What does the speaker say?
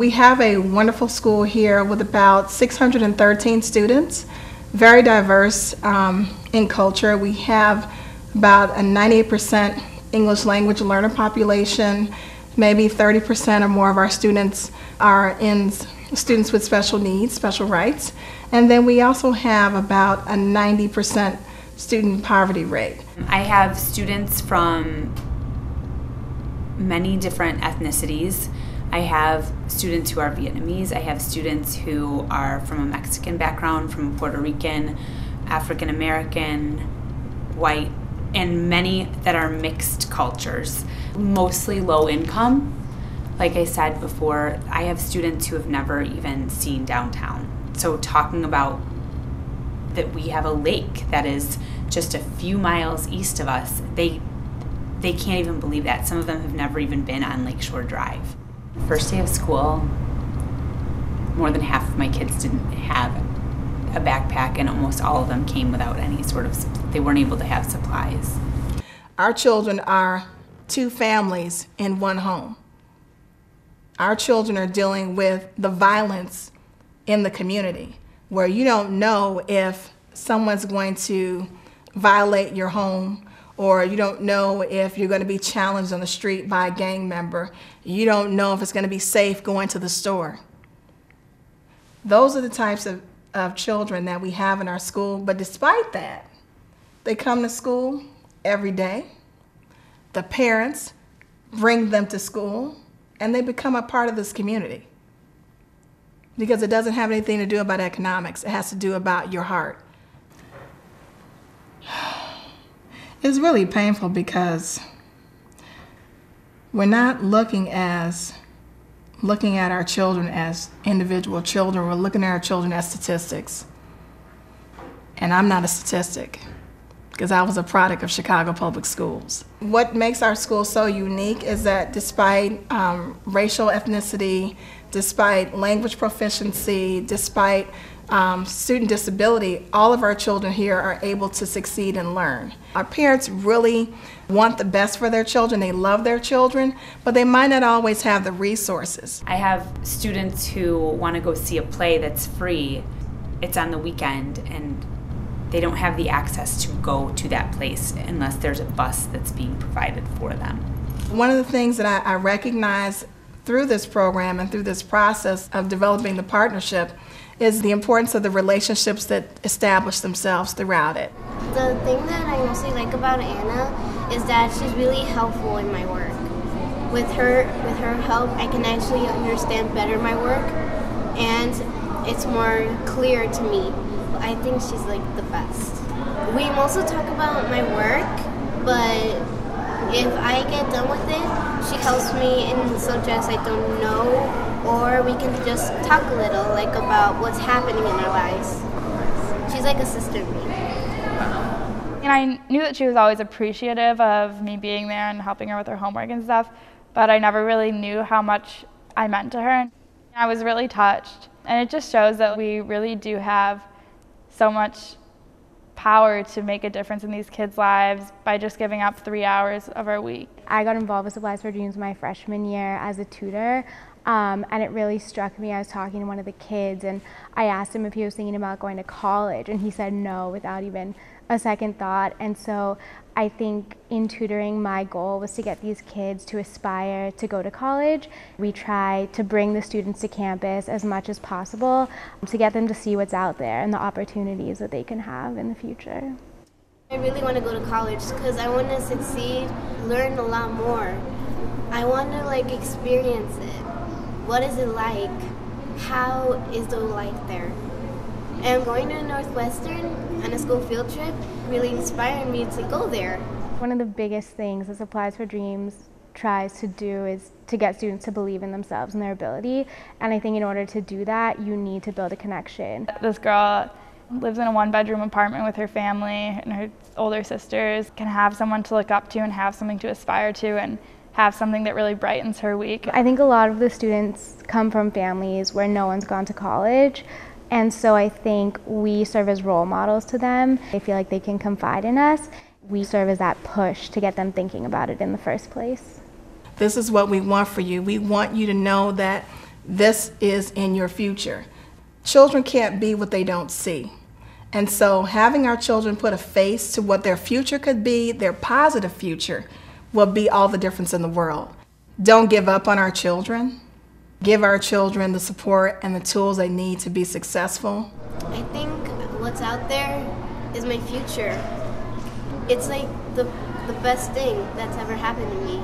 We have a wonderful school here with about 613 students, very diverse in culture. We have about a 98% English language learner population. Maybe 30% or more of our students are in students with special needs, special rights. And then we also have about a 90% student poverty rate. I have students from many different ethnicities. I have students who are Vietnamese. I have students who are from a Mexican background, from a Puerto Rican, African American, white, and many that are mixed cultures, mostly low income. Like I said before, I have students who have never even seen downtown. So talking about that we have a lake that is just a few miles east of us, they can't even believe that. Some of them have never even been on Lakeshore Drive. First day of school, more than half of my kids didn't have a backpack, and almost all of them came without any sort of, they weren't able to have supplies. Our children are two families in one home. Our children are dealing with the violence in the community, where you don't know if someone's going to violate your home, or you don't know if you're going to be challenged on the street by a gang member. You don't know if it's going to be safe going to the store. Those are the types of children that we have in our school, but despite that, they come to school every day. The parents bring them to school, and they become a part of this community. Because it doesn't have anything to do about economics. It has to do about your heart. It's really painful because we're not looking at our children as individual children. We're looking at our children as statistics. And I'm not a statistic, because I was a product of Chicago Public Schools. What makes our school so unique is that despite racial ethnicity, despite language proficiency, despite student disability, all of our children here are able to succeed and learn. Our parents really want the best for their children. They love their children, but they might not always have the resources. I have students who want to go see a play that's free. It's on the weekend, and they don't have the access to go to that place unless there's a bus that's being provided for them. One of the things that I recognize through this program and through this process of developing the partnership is the importance of the relationships that establish themselves throughout it. The thing that I mostly like about Anna is that she's really helpful in my work. With her help, I can actually understand better my work, and it's more clear to me. I think she's like the best. We mostly talk about my work, but if I get done with it, she helps me in subjects I don't know, or we can just talk a little, like about what's happening in our lives. She's like a sister to me. And I knew that she was always appreciative of me being there and helping her with her homework and stuff, but I never really knew how much I meant to her. I was really touched, and it just shows that we really do have so much power to make a difference in these kids' lives by just giving up 3 hours of our week. I got involved with Supplies for Dreams my freshman year as a tutor, and it really struck me. I was talking to one of the kids, and I asked him if he was thinking about going to college, and he said no without even a second thought. And so I think in tutoring, my goal was to get these kids to aspire to go to college. We try to bring the students to campus as much as possible to get them to see what's out there and the opportunities that they can have in the future. I really want to go to college because I want to succeed, learn a lot more. I want to experience it. What is it like? How is the life there? And going to Northwestern on a school field trip really inspired me to go there. One of the biggest things that Supplies for Dreams tries to do is to get students to believe in themselves and their ability. And I think in order to do that, you need to build a connection. This girl lives in a one-bedroom apartment with her family and her older sisters, can have someone to look up to and have something to aspire to and have something that really brightens her week. I think a lot of the students come from families where no one's gone to college. And so I think we serve as role models to them. They feel like they can confide in us. We serve as that push to get them thinking about it in the first place. This is what we want for you. We want you to know that this is in your future. Children can't be what they don't see. And so having our children put a face to what their future could be, their positive future, will be all the difference in the world. Don't give up on our children. Give our children the support and the tools they need to be successful. I think what's out there is my future. It's like the best thing that's ever happened to me.